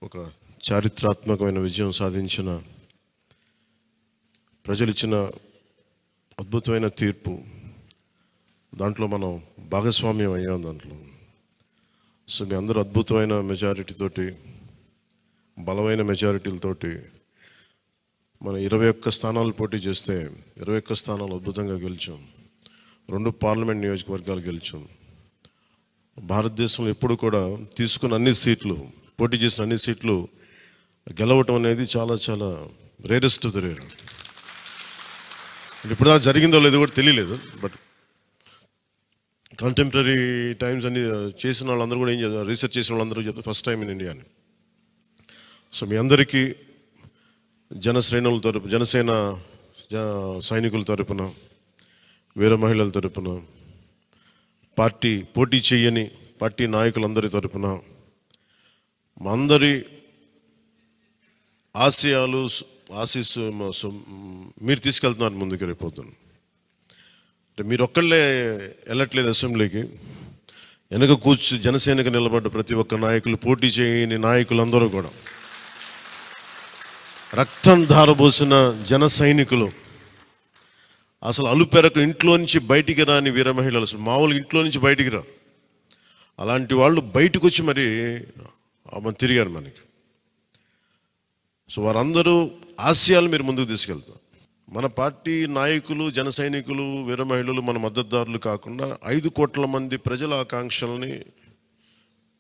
ఒక చారిత్రాత్మకమైన విజయం సాధించిన ప్రజలు ఇచ్చిన అద్భుతమైన తీర్పు. దాంట్లో మనం భాగస్వామ్యం అయ్యాం దాంట్లో. సో మీ అందరూ అద్భుతమైన మెజారిటీతోటి, బలమైన మెజారిటీలతోటి మన 21 స్థానాలు పోటీ చేస్తే 21 స్థానాలు అద్భుతంగా గెలిచాం. 2 పార్లమెంట్ నియోజకవర్గాలు గెలిచాం. భారతదేశంలో ఎప్పుడు కూడా తీసుకున్న అన్ని సీట్లు, పోటీ చేసిన అన్ని సీట్లు గెలవటం అనేది చాలా చాలా రేరెస్ట్ ఆఫ్ ద రేర్. ఇప్పుడు దాకా జరిగిందో లేదో కూడా తెలియలేదు. బట్ కంటెంపరీ టైమ్స్ అన్ని చేసిన వాళ్ళందరూ కూడా ఏం చేస్తారు, రీసెర్చ్ చేసిన వాళ్ళందరూ చెప్తారు ఫస్ట్ టైం ఇన్ ఇండియా అని. సో మీ అందరికీ జనసేన సైనికుల తరపున, వీర మహిళల తరపున, పోటీ చేయని పార్టీ నాయకులందరి తరపున, మా అందరి ఆశీస్సు మీరు తీసుకెళ్తున్నారు ముందుకు. రేపొద్దున అంటే మీరు ఒక్కళ్ళే వెళ్ళట్లేదు అసెంబ్లీకి. వెనక జనసేనకు నిలబడ్డ ప్రతి ఒక్క నాయకులు, పోటీ చేయని నాయకులందరూ కూడా, రక్తం ధారబోసిన జన సైనికులు, అసలు అలుపెరకు ఇంట్లో నుంచి బయటికి రాని వీర మహిళలు, అసలు మామూలుగా ఇంట్లో నుంచి బయటికి రా, అలాంటి వాళ్ళు బయటకు వచ్చి మరి తిరిగారు మనకి. సో వారందరూ ఆశయాలు మీరు ముందుకు తీసుకెళ్తారు. మన పార్టీ నాయకులు, జన సైనికులు, వీర మహిళలు, మన మద్దతుదారులు కాకుండా 5 కోట్ల మంది ప్రజల ఆకాంక్షల్ని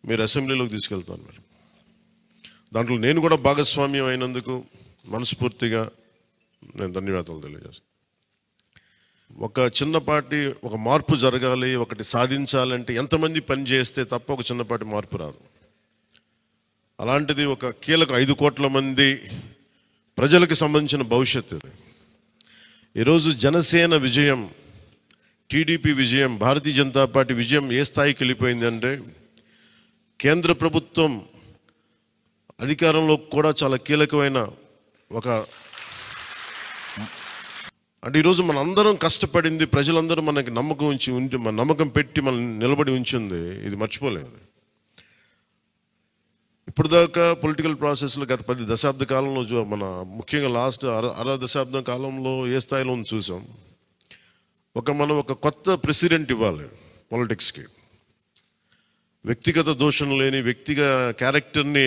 మీరు అసెంబ్లీలోకి తీసుకెళ్తాను. మీరు దాంట్లో నేను కూడా భాగస్వామ్యం అయినందుకు మనస్ఫూర్తిగా నేను ధన్యవాదాలు తెలియజేస్తాను. ఒక చిన్నపాటి ఒక మార్పు జరగాలి, ఒకటి సాధించాలంటే ఎంతమంది పని చేస్తే తప్ప ఒక చిన్నపాటి మార్పు రాదు. అలాంటిది ఒక కీలక 5 కోట్ల మంది ప్రజలకు సంబంధించిన భవిష్యత్తు. ఈరోజు జనసేన విజయం, టీడీపీ విజయం, భారతీయ జనతా పార్టీ విజయం ఏ స్థాయికి వెళ్ళిపోయింది అంటే, కేంద్ర ప్రభుత్వం అధికారంలో కూడా చాలా కీలకమైన అంటే ఈరోజు మనందరం కష్టపడింది, ప్రజలందరూ మనకి నమ్మకం పెట్టి మనం నిలబడి ఉంచింది, ఇది మర్చిపోలేదు. ఇప్పుడు దాకా పొలిటికల్ ప్రాసెస్లో గత 10 దశాబ్ద కాలంలో ముఖ్యంగా లాస్ట్ అర దశాబ్దం కాలంలో ఏ స్థాయిలో చూసాం. మనం ఒక కొత్త ప్రెసిడెంట్ ఇవ్వాలి పాలిటిక్స్కి. వ్యక్తిగత దోషం లేని, వ్యక్తిగత క్యారెక్టర్ని